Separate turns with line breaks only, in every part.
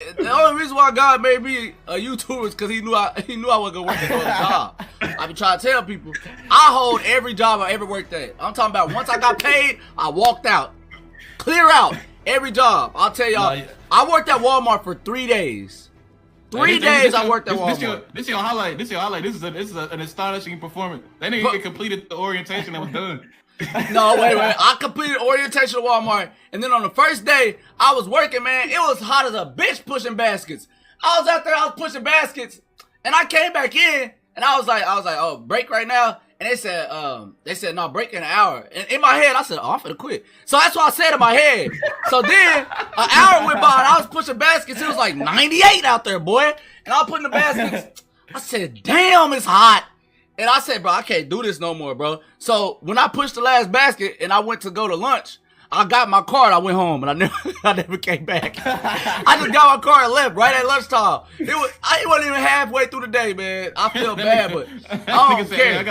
The only reason why God made me a YouTuber is because he knew I wasn't gonna work another job. I been trying to tell people, I hold every job I ever worked at. I'm talking about once I got paid, I walked out, clear out every job. I'll tell y'all, I worked at Walmart for 3 days. 3 days I worked at Walmart.
This your highlight. This is an astonishing performance. That nigga completed the orientation that was done.
No, wait. I completed orientation at Walmart, and then on the first day, I was working, man. It was hot as a bitch pushing baskets. I was out there, I was pushing baskets, and I came back in, and I was like, oh, break right now. And they said, no, break in an hour. And in my head, I said, oh, I'm finna quit. So that's what I said in my head. So then, an hour went by, and I was pushing baskets. It was like 98 out there, boy. And I was putting the baskets. I said, damn, it's hot. And I said, bro, I can't do this no more, bro. So when I pushed the last basket and I went to go to lunch, I got my car and I went home, and I never came back. I just got my car and left right at lunchtime. I wasn't even halfway through the day, man. I feel bad, but I don't care.
Hey, I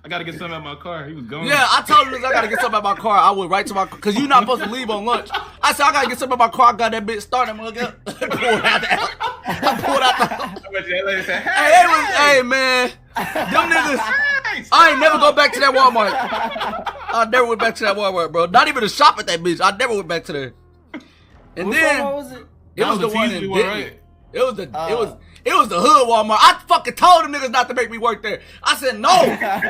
gotta get something out of my car. He was gone.
Yeah, I told him I gotta get something out of my car. I went right to my car, cause you're not supposed to leave on lunch. I said I gotta get something out of my car. I got that bitch started. I pulled out the hey man, them niggas. I ain't never go back to that Walmart. I never went back to that Walmart, bro. Not even to shop at that bitch. I never went back to there. And
What
then
Walmart was it?
it was the one in
one, right?
It was the hood Walmart. I fucking told them niggas not to make me work there. I said no.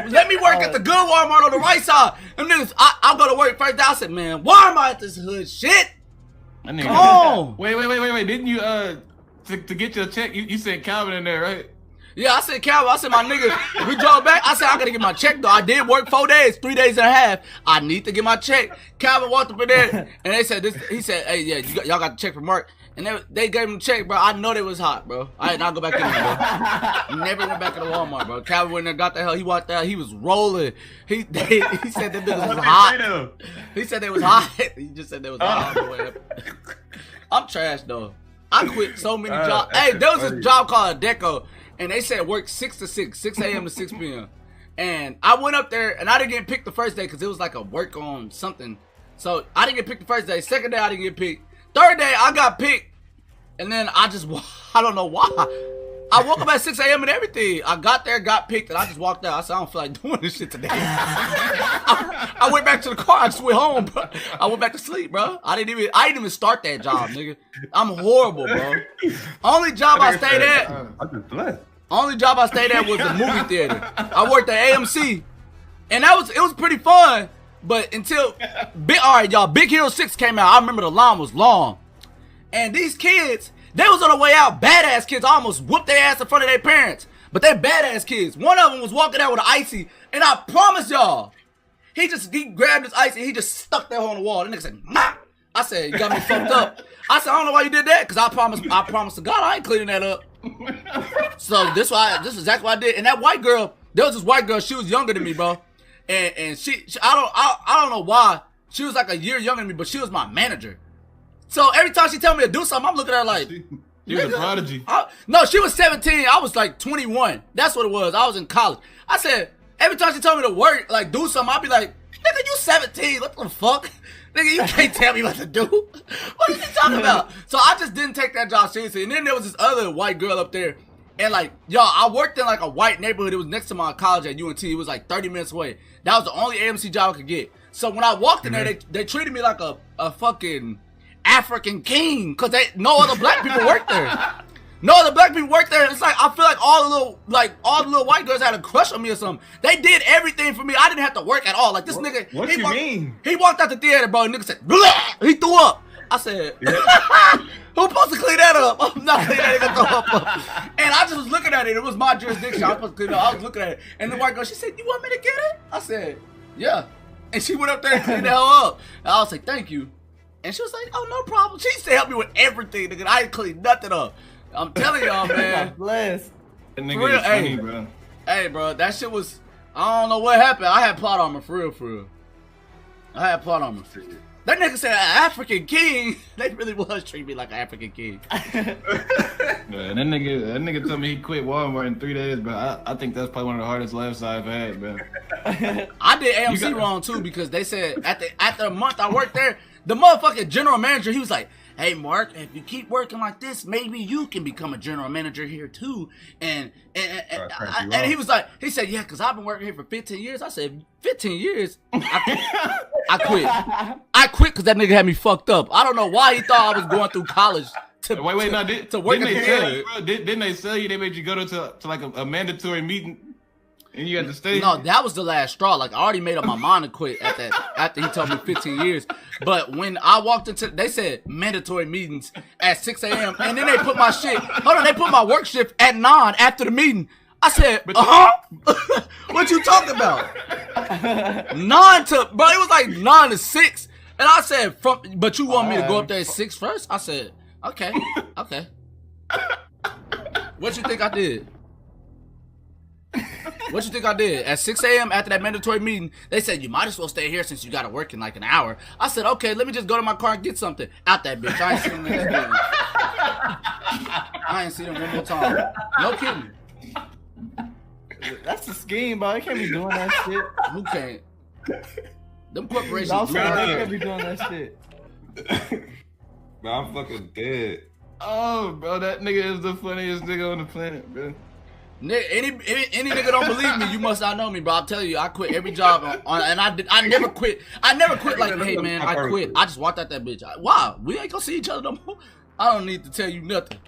Let me work at the good Walmart on the right side. Them niggas, I'm gonna work first day. I said, man, why am I at this hood shit? Come on.
Wait. Didn't you to get your check? You said Calvin in there, right?
Yeah, I said, Calvin, I said, my nigga, we drove back. I said, I gotta get my check, though. I did work 4 days, 3 days and a half. I need to get my check. Calvin walked up in there, and they said, he said, hey, yeah, y'all got the check from Mark. And they gave him the check, bro. I know they was hot, bro. I did not go back in there, bro. Never went back to the Walmart, bro. Calvin went there, got the hell. He walked out. He was rolling. He said that niggas was hot. He said they was hot. He just said they was hot. I'm trash, though. I quit so many jobs. Hey, there was this job called Deco. And they said work 6 to 6, 6 a.m. to 6 p.m. And I went up there, and I didn't get picked the first day because it was like a work on something. So I didn't get picked the first day. Second day, I didn't get picked. Third day, I got picked. And then I don't know why. I woke up at 6 a.m. and everything. I got there, got picked, and I just walked out. I said, I don't feel like doing this shit today. I went back to the car. I just went home, bro. I went back to sleep, bro. I didn't even start that job, nigga. I'm horrible, bro. Only job I stayed at.
I'm just blessed.
Only job I stayed at was the movie theater. I worked at AMC, and it was pretty fun. But until Big Hero 6 came out, I remember the line was long, and these kids, they was on the way out, badass kids. I almost whooped their ass in front of their parents, but they're badass kids. One of them was walking out with an icy, and I promise y'all, he grabbed his icy, he just stuck that hole on the wall. The nigga said, "Ma." I said, you got me fucked up. I said, I don't know why you did that, because I promised to God I ain't cleaning that up. So this is exactly what I did. And that white girl, there was this white girl, she was younger than me, bro. And she I don't know why. She was like a year younger than me, but she was my manager. So every time she tell me to do something, I'm looking at her like,
She was a prodigy.
No, she was 17. I was like 21. That's what it was. I was in college. I said, every time she told me to work, like do something, I'd be like, nigga, you 17. What the fuck? Nigga, you can't tell me what to do. What are you talking about? So I just didn't take that job seriously. And then there was this other white girl up there. And like, y'all, I worked in like a white neighborhood. It was next to my college at UNT. It was like 30 minutes away. That was the only AMC job I could get. So when I walked in there, they treated me like a fucking African king. Because no other black people worked there. No other black people worked there. It's like, I feel like all the little white girls had a crush on me or something. They did everything for me. I didn't have to work at all. Like this nigga.
What you mean?
He walked out the theater, bro. And nigga said, blah! He threw up. I said, who's supposed to clean that up? I'm not cleaning that nigga throw up. And I just was looking at it. It was my jurisdiction. I was supposed to clean it up. I was looking at it. And the white girl, she said, you want me to get it? I said, yeah. And she went up there and cleaned the hell up. And I was like, thank you. And she was like, oh, no problem. She used to help me with everything, nigga. I ain't cleaned nothing up. I'm telling y'all, man.
Bless.
That nigga is funny, bro.
Hey, bro, that shit was, I don't know what happened. I had plot armor, for real. I had plot armor. That nigga said African king. They really was treating me like an African king.
Yeah, that nigga told me he quit Walmart in 3 days, bro. I think that's probably one of the hardest laughs I've had, bro.
I did AMC wrong too because they said after a month I worked there, the motherfucking general manager, he was like, "Hey, Mark, if you keep working like this, maybe you can become a general manager here too." And he was like, he said, "Yeah, because I've been working here for 15 years." I said, 15 years? I quit. I quit because that nigga had me fucked up. I don't know why he thought I was going through college. To work
didn't they sell you? They made you go to like a mandatory meeting, and you had to stay.
No, that was the last straw. Like I already made up my mind to quit at that after he told me 15 years. But when I walked into, they said mandatory meetings at 6 a.m. and then they put my shit. Hold on, they put my work shift at 9 after the meeting. I said, what you talking about? 9 to, bro, it was like 9 to 6. And I said, but you want me to go up there at 6 first? I said, okay. What you think I did? What you think I did? At 6 a.m. after that mandatory meeting, they said, you might as well stay here since you got to work in like an hour. I said, okay, let me just go to my car and get something. Out that bitch. I ain't seen them again. I ain't seen them one more time. No kidding.
That's the scheme, bro. You can't be doing that shit.
Who can't? Them corporations.
You can't be doing that shit.
Bro, I'm fucking dead.
Oh, bro, that nigga is the funniest nigga on the planet, bro.
Any nigga don't believe me, you must not know me, bro. I'll tell you, I quit every job and I never quit. I never quit like, hey man, I quit. I just walked out that bitch. Wow, we ain't gonna see each other no more. I don't need to tell you nothing.